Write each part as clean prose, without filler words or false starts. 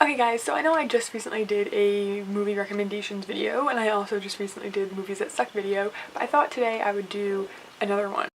Okay guys, so I know I just recently did a movie recommendations video, and I also just recently did movies that suck video, but I thought today I would do another one.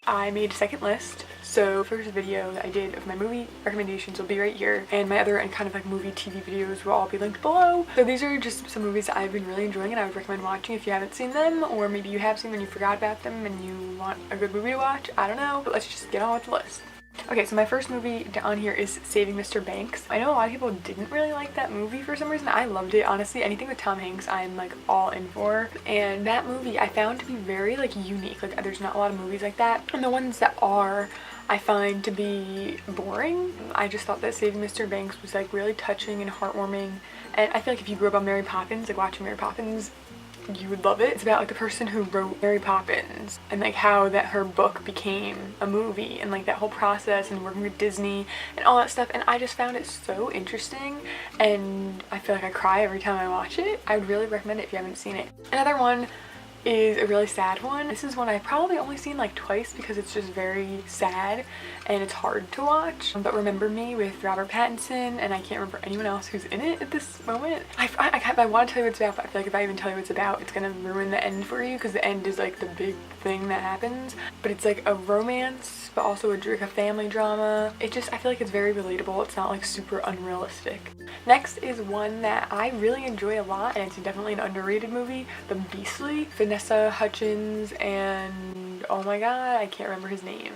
I made a second list, so first video that I did of my movie recommendations will be right here, and my other and kind of like movie TV videos will all be linked below. So these are just some movies that I've been really enjoying and I would recommend watching if you haven't seen them, or maybe you have seen them and you forgot about them and you want a good movie to watch. I don't know, but let's just get on with the list. Okay, so my first movie on here is Saving Mr. Banks. I know a lot of people didn't really like that movie for some reason. I loved it, honestly. Anything with Tom Hanks, I'm like all in for. And that movie I found to be very like unique. Like there's not a lot of movies like that. And the ones that are, I find to be boring. I just thought that Saving Mr. Banks was like really touching and heartwarming. And I feel like if you grew up on Mary Poppins, like watching Mary Poppins, you would love it. It's about like the person who wrote Mary Poppins and like how that her book became a movie and like that whole process and working with Disney and all that stuff, and I just found it so interesting and I feel like I cry every time I watch it. I would really recommend it if you haven't seen it. Another one is a really sad one. This is one I've probably only seen like twice because it's just very sad and it's hard to watch. But Remember Me with Robert Pattinson, and I can't remember anyone else who's in it at this moment. I want to tell you what it's about, but I feel like if I even tell you what it's about, it's gonna ruin the end for you because the end is like the big thing that happens. But it's like a romance, but also a family drama. I feel like it's very relatable. It's not like super unrealistic. Next is one that I really enjoy a lot, and it's definitely an underrated movie, The Beastly. Vanessa Hudgens and oh my god, I can't remember his name.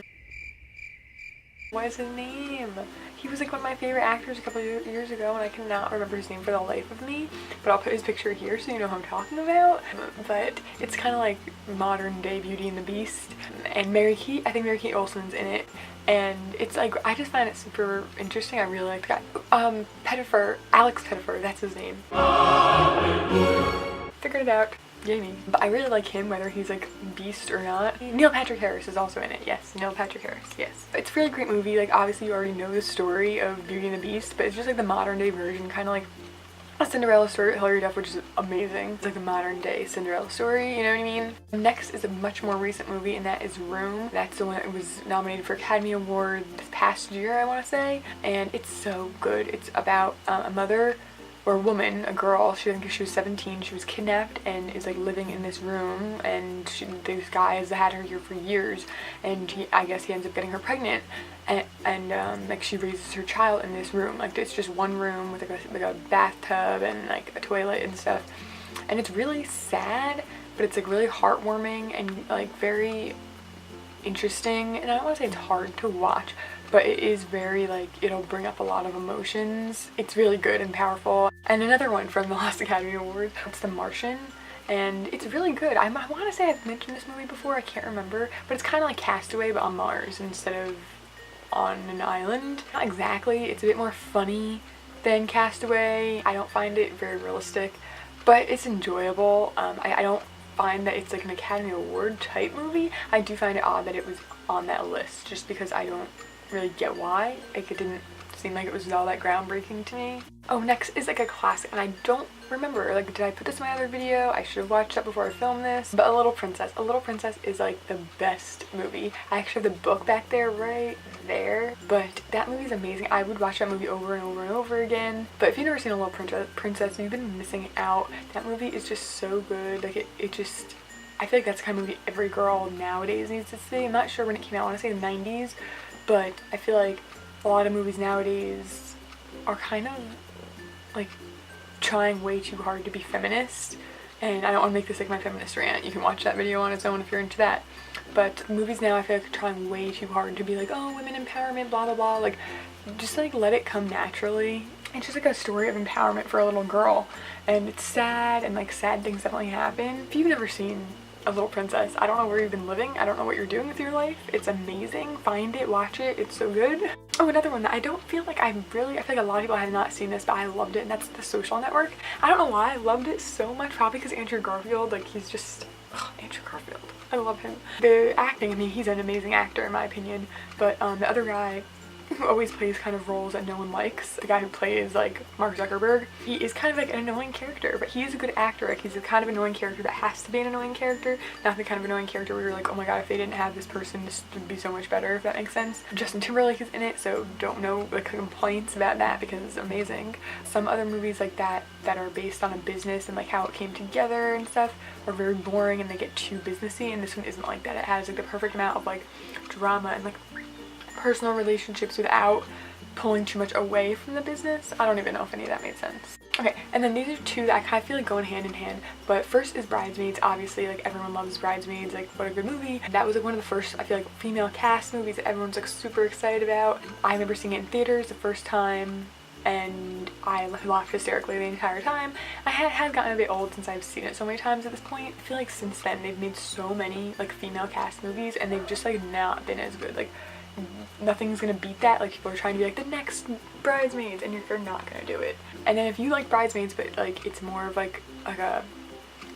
What is his name? He was like one of my favorite actors a couple of years ago, and I cannot remember his name for the life of me, but I'll put his picture here so you know who I'm talking about. But it's kind of like modern day Beauty and the Beast, and I think Mary-Kate Olsen's in it, and it's like, I just find it super interesting. I really like the guy. Alex Pettyfer, that's his name. Figured it out. Yay. But I really like him, whether he's like Beast or not. Neil Patrick Harris is also in it. Yes, Neil Patrick Harris. Yes. It's a really great movie. Like obviously you already know the story of Beauty and the Beast, but it's just like the modern day version, kind of like a Cinderella story with Hilary Duff, which is amazing. It's like the modern day Cinderella story, you know what I mean? Next is a much more recent movie, and that is Room. That's the one that was nominated for Academy Award this past year, I want to say, and it's so good. It's about a mother or a woman, a girl, I think she was 17, she was kidnapped and is like living in this room, and this guy has had her here for years, and I guess he ends up getting her pregnant, and like she raises her child in this room. Like it's just one room with like a bathtub and like a toilet and stuff, and it's really sad, but it's like really heartwarming and like very interesting, and I don't want to say it's hard to watch, but it is very like, it'll bring up a lot of emotions. It's really good and powerful. And another one from the last Academy Award, it's The Martian, and it's really good. I want to say I've mentioned this movie before, I can't remember, but it's kind of like Castaway but on Mars instead of on an island. Not exactly, it's a bit more funny than Castaway. I don't find it very realistic, but it's enjoyable. I don't find that it's like an Academy Award type movie. I do find it odd that it was on that list, just because I don't really get why. Like it didn't seem like it was all that groundbreaking to me. Oh, next is like a classic, and I don't remember, like did I put this in my other video? I should have watched that before I filmed this. But A Little Princess. A Little Princess is like the best movie. I actually have the book back there right there, but that movie is amazing. I would watch that movie over and over and over again. But if you've never seen A Little Princess, you've been missing out. That movie is just so good. Like it just, I feel like that's the kind of movie every girl nowadays needs to see. I'm not sure when it came out, I want to say the 90s, but I feel like a lot of movies nowadays are kind of like trying way too hard to be feminist, and I don't want to make this like my feminist rant. You can watch that video on its own if you're into that. But movies now I feel like are trying way too hard to be like, oh, women empowerment, blah blah blah. Like just like let it come naturally. It's just like a story of empowerment for a little girl, and it's sad, and like sad things definitely happen. If you've never seen A Little Princess, I don't know where you've been living. I don't know what you're doing with your life. It's amazing. Find it, watch it. It's so good. Oh, another one that I don't feel like I feel like a lot of people have not seen this, but I loved it, and that's The Social Network. I don't know why I loved it so much. Probably because Andrew Garfield, like he's just, Andrew Garfield. I love him. The acting, I mean, he's an amazing actor in my opinion, but the other guy, who always plays kind of roles that no one likes. The guy who plays like Mark Zuckerberg, he is kind of like an annoying character, but he is a good actor. Like he's a kind of annoying character that has to be an annoying character, not the kind of annoying character where you're like, oh my god, if they didn't have this person, this would be so much better, if that makes sense. Justin Timberlake is in it, so don't know like complaints about that because it's amazing. Some other movies like that are based on a business and like how it came together and stuff are very boring and they get too businessy, and this one isn't like that. It has like the perfect amount of like drama and like personal relationships without pulling too much away from the business. I don't even know if any of that made sense. Okay, and then these are two that I kind of feel like going hand in hand, but first is Bridesmaids. Obviously, like everyone loves Bridesmaids, like what a good movie. That was like one of the first, I feel like, female cast movies that everyone's like super excited about. I remember seeing it in theaters the first time and I laughed hysterically the entire time. I had gotten a bit old since I've seen it so many times at this point. I feel like since then they've made so many like female cast movies and they've just like not been as good. Like nothing's gonna beat that. Like people are trying to be like the next Bridesmaids and you're not gonna do it. And then if you like Bridesmaids but like it's more of like a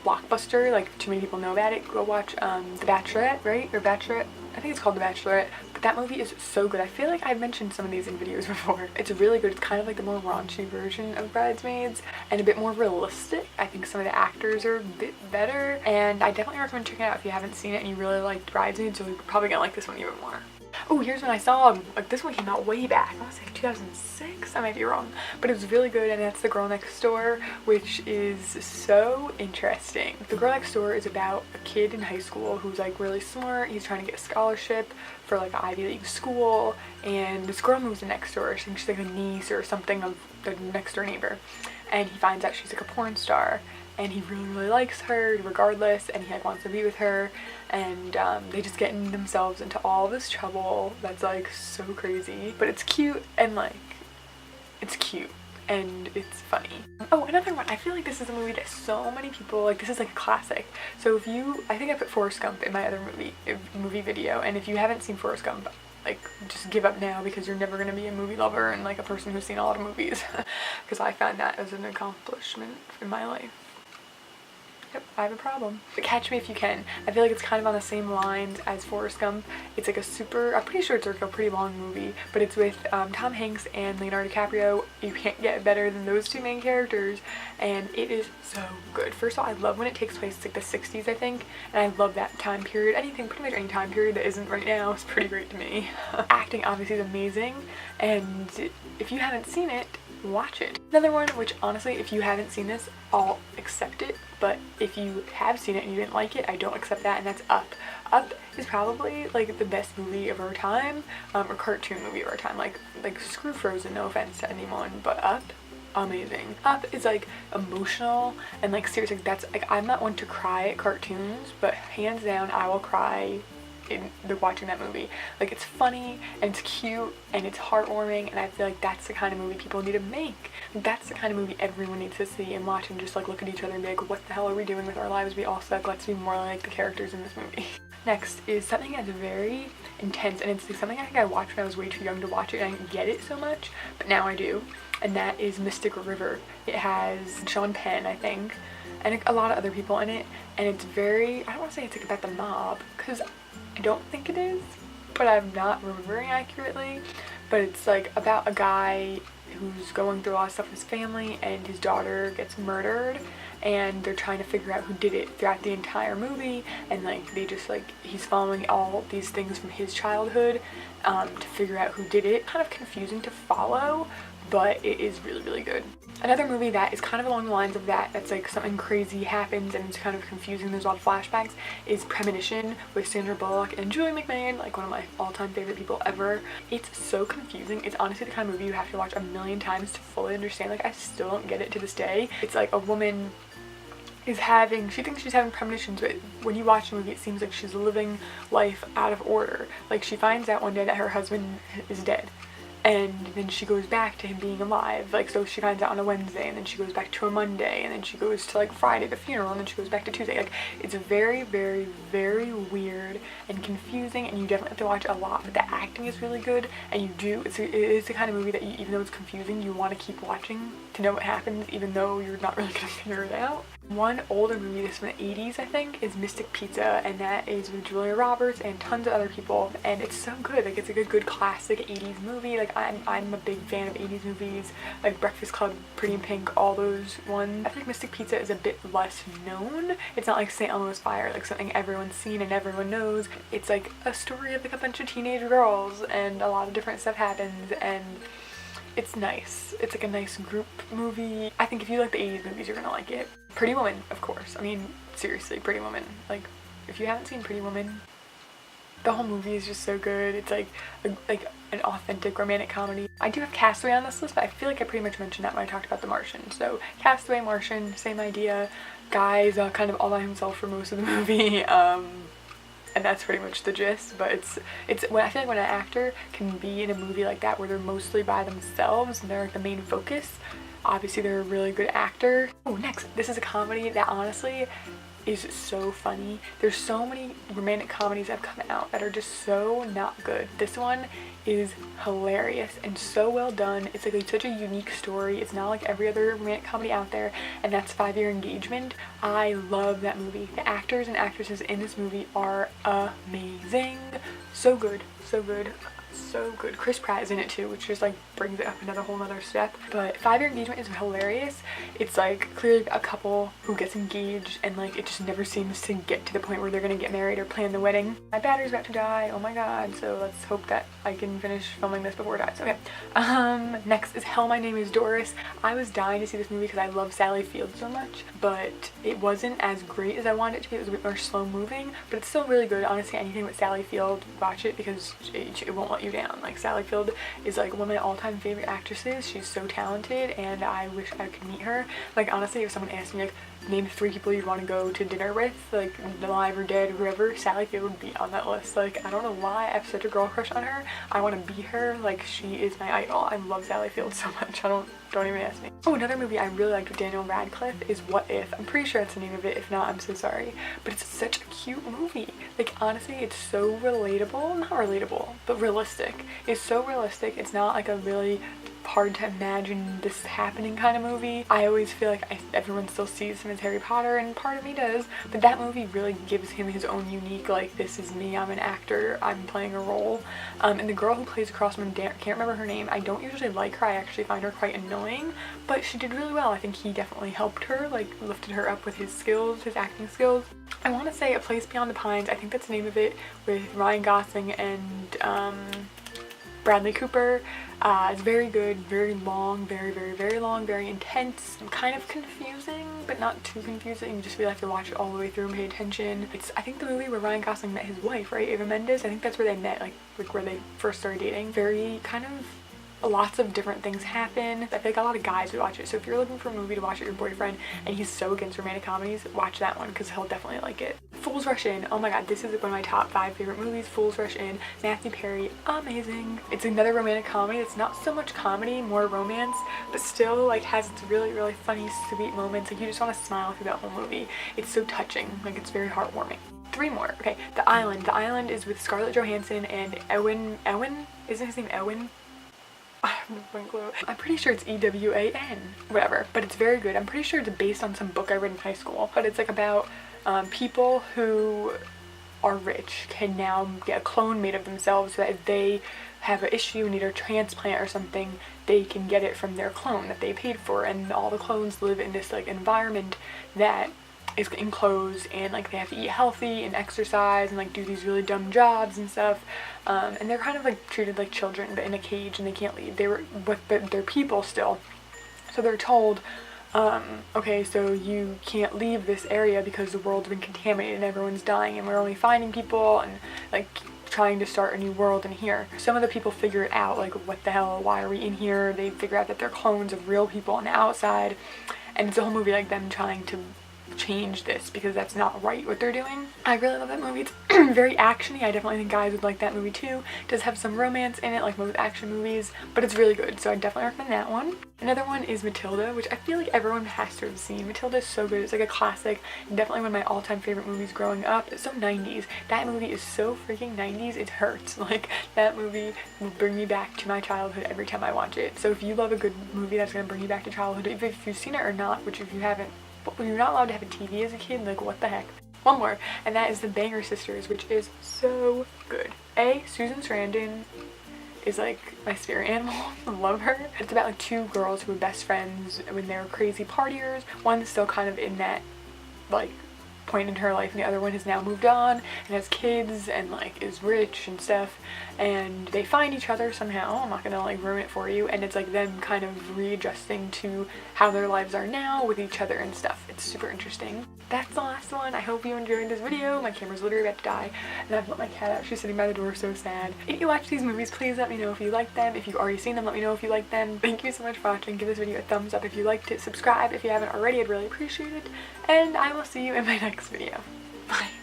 blockbuster, like too many people know about it, go watch The Bachelorette, right? Or Bachelorette, I think it's called The Bachelorette. But that movie is so good. I feel like I've mentioned some of these in videos before. It's really good. It's kind of like the more raunchy version of Bridesmaids and a bit more realistic. I think some of the actors are a bit better and I definitely recommend checking it out if you haven't seen it and you really liked Bridesmaids, so you're probably gonna like this one even more. Oh, here's one I saw, like this one came out way back, I was like 2006, I might be wrong, but it was really good, and that's The Girl Next Door, which is so interesting. The Girl Next Door is about a kid in high school who's like really smart. He's trying to get a scholarship for like an Ivy League school, and this girl moves in next door. I think she's like a niece or something of the next door neighbor, and he finds out she's like a porn star. And he really likes her regardless, and he like wants to be with her, and they just get themselves into all this trouble that's like so crazy, but it's cute and like it's cute and it's funny. Oh, another one, I feel like this is a movie that so many people like. This is like a classic. So if you, I think I put Forrest Gump in my other movie video, and if you haven't seen Forrest Gump, like just give up now because you're never gonna be a movie lover and like a person who's seen a lot of movies because I found that as an accomplishment in my life. Yep, I have a problem. But Catch Me If You Can. I feel like it's kind of on the same lines as Forrest Gump. It's like a super, I'm pretty sure it's like a pretty long movie, but it's with Tom Hanks and Leonardo DiCaprio. You can't get better than those two main characters, and it is so good. First of all, I love when it takes place, it's like the 60s, I think, and I love that time period. Anything, pretty much any time period that isn't right now is pretty great to me. Acting obviously is amazing, and if you haven't seen it, watch it. Another one, which honestly, if you haven't seen this, I'll accept it, but if you have seen it and you didn't like it, I don't accept that, and that's Up. Up is probably like the best movie of our time, or cartoon movie of our time. Like screw Frozen, no offense to anyone, but Up, amazing. Up is like emotional and like seriously, that's like, I'm not one to cry at cartoons, but hands down I will cry in watching that movie. Like it's funny and it's cute and it's heartwarming, and I feel like that's the kind of movie people need to make. Like, that's the kind of movie everyone needs to see and watch and just like look at each other and be like, what the hell are we doing with our lives? We all suck. Let's be more like the characters in this movie. Next is something that's very intense, and it's something I think I watched when I was way too young to watch it and I didn't get it so much, but now I do, and that is Mystic River. It has Sean Penn, I think, and a lot of other people in it, and it's very, I don't want to say it's like about the mob, because I don't think it is, but I'm not remembering accurately, but it's like about a guy who's going through a lot of stuff with his family, and his daughter gets murdered, and they're trying to figure out who did it throughout the entire movie, and like they just like, he's following all these things from his childhood to figure out who did it. Kind of confusing to follow, but it is really, really good. Another movie that is kind of along the lines of that, that's like something crazy happens and it's kind of confusing, there's a lot of flashbacks, is Premonition with Sandra Bullock and Julie McMahon, like one of my all-time favorite people ever. It's so confusing. It's honestly the kind of movie you have to watch a million times to fully understand. Like I still don't get it to this day. It's like a woman is having, she thinks she's having premonitions, but when you watch the movie it seems like she's living life out of order. Like she finds out one day that her husband is dead, and then she goes back to him being alive. Like, so she finds out on a Wednesday, and then she goes back to a Monday, and then she goes to like Friday, the funeral, and then she goes back to Tuesday. Like, it's very, very, very weird and confusing, and you definitely have to watch a lot, but the acting is really good, and it is the kind of movie that you, even though it's confusing, you want to keep watching to know what happens, even though you're not really gonna figure it out. One older movie, this from the 80s I think, is Mystic Pizza, and that is with Julia Roberts and tons of other people, and it's so good. Like, it's like a good classic 80s movie. Like, I'm a big fan of 80s movies, like Breakfast Club, Pretty in Pink, all those ones. I feel like Mystic Pizza is a bit less known. It's not like St. Elmo's Fire, like something everyone's seen and everyone knows. It's like a story of like a bunch of teenage girls, and a lot of different stuff happens, and it's nice. It's like a nice group movie. I think if you like the 80s movies, you're gonna like it. Pretty Woman, of course. I mean, seriously, Pretty Woman. Like, if you haven't seen Pretty Woman, the whole movie is just so good. It's like an authentic romantic comedy. I do have Castaway on this list, but I feel like I pretty much mentioned that when I talked about The Martian. So Castaway, Martian, same idea. Guy's kind of all by himself for most of the movie. And that's pretty much the gist. But it's when I feel like when an actor can be in a movie like that where they're mostly by themselves and they're like the main focus, obviously they're a really good actor. Oh, next, this is a comedy that honestly is so funny. There's so many romantic comedies that have come out that are just so not good. This one is hilarious and so well done. It's like such a unique story. It's not like every other romantic comedy out there, and that's 5 Year Engagement. I love that movie. The actors and actresses in this movie are amazing. So good, so good. So good. Chris Pratt is in it too, which just like brings it up another whole nother step. But 5 Year Engagement is hilarious. It's like clearly a couple who gets engaged, and like it just never seems to get to the point where they're gonna get married or plan the wedding. My battery's about to die, oh my god, so let's hope that I can finish filming this before it dies. Okay, next is Hell, My Name is Doris. I was dying to see this movie because I love Sally Field so much, but it wasn't as great as I wanted it to be. It was a bit more slow moving, but it's still really good. Honestly, anything with Sally Field, watch it because it won't let you down. Like, Sally Field is like one of my all-time favorite actresses. She's so talented and I wish I could meet her. Like, honestly, if someone asked me like name 3 people you'd want to go to dinner with, like alive or dead, whoever, Sally Field would be on that list. Like, I don't know why I have such a girl crush on her. I want to be her. Like, she is my idol. I love Sally Field so much. Don't even ask me. Oh, another movie I really liked with Daniel Radcliffe is What If. I'm pretty sure that's the name of it. If not, I'm so sorry. But it's such a cute movie. Like, honestly, it's so relatable. Not relatable, but realistic. It's so realistic. It's not like a really hard to imagine this happening kind of movie. I always feel like everyone still sees him as Harry Potter, and part of me does, but that movie really gives him his own unique, like, this is me, I'm an actor, I'm playing a role. And the girl who plays across from him, can't remember her name. I don't usually like her. I actually find her quite annoying, but she did really well. I think he definitely helped her, like lifted her up with his skills, his acting skills. I want to say A Place Beyond the Pines, I think that's the name of it, with Ryan Gosling and Bradley Cooper. It's very good, very long, very long, very intense, kind of confusing, but not too confusing. You just really have to watch it all the way through and pay attention. It's, I think, the movie where Ryan Gosling met his wife, right? Eva Mendes. I think that's where they met, like where they first started dating. Very kind of lots of different things happen. I feel like a lot of guys would watch it. So if you're looking for a movie to watch with your boyfriend and he's so against romantic comedies, watch that one because he'll definitely like it. Fools Rush In. Oh my god, this is one of my top 5 favorite movies. Fools Rush In. Matthew Perry, amazing. It's another romantic comedy. It's not so much comedy, more romance, but still like has its really funny, sweet moments. Like, you just want to smile through that whole movie. It's so touching. Like, it's very heartwarming. 3 more. Okay, The Island. The Island is with Scarlett Johansson and Ewan. Isn't his name Ewan? I have no fucking clue. I'm pretty sure it's E-W-A-N. Whatever. But it's very good. I'm pretty sure it's based on some book I read in high school. But it's like about people who are rich can now get a clone made of themselves so that if they have an issue, need a transplant or something, they can get it from their clone that they paid for. And all the clones live in this like environment that is enclosed, and like they have to eat healthy and exercise and like do these really dumb jobs and stuff, and they're kind of like treated like children but in a cage, and they can't leave. They're people still, so they're told okay, so you can't leave this area because the world's been contaminated and everyone's dying and we're only finding people and like trying to start a new world in here. Some of the people figure it out, like what the hell, why are we in here? They figure out that they're clones of real people on the outside, and it's a whole movie like them trying to change this because that's not right what they're doing. I really love that movie. It's very actiony. I definitely think guys would like that movie too. It does have some romance in it like most action movies, but it's really good, so I definitely recommend that one. Another one is Matilda, which I feel like everyone has to have seen. Matilda is so good. It's like a classic, and definitely one of my all-time favorite movies growing up. It's so 90s. That movie is so freaking 90s, it hurts. Like, that movie will bring me back to my childhood every time I watch it. So if you love a good movie that's gonna bring you back to childhood, if you've seen it or not, which if you haven't, but you're not allowed to have a TV as a kid, like what the heck. One more, and that is The Banger Sisters, which is so good. Susan Sarandon is like my spirit animal. I love her. It's about like two girls who were best friends when they were crazy partiers. One's still kind of in that like point in her life, and the other one has now moved on and has kids and like is rich and stuff, and they find each other somehow. I'm not gonna like ruin it for you, and it's like them kind of readjusting to how their lives are now with each other and stuff. It's super interesting. That's the last one. I hope you enjoyed this video. My camera's literally about to die and I've let my cat out. She's sitting by the door, so sad. If you watch these movies, please let me know if you like them. If you've already seen them, let me know if you like them. Thank you so much for watching. Give this video a thumbs up if you liked it. Subscribe if you haven't already. I'd really appreciate it. And I will see you in my next video. Bye.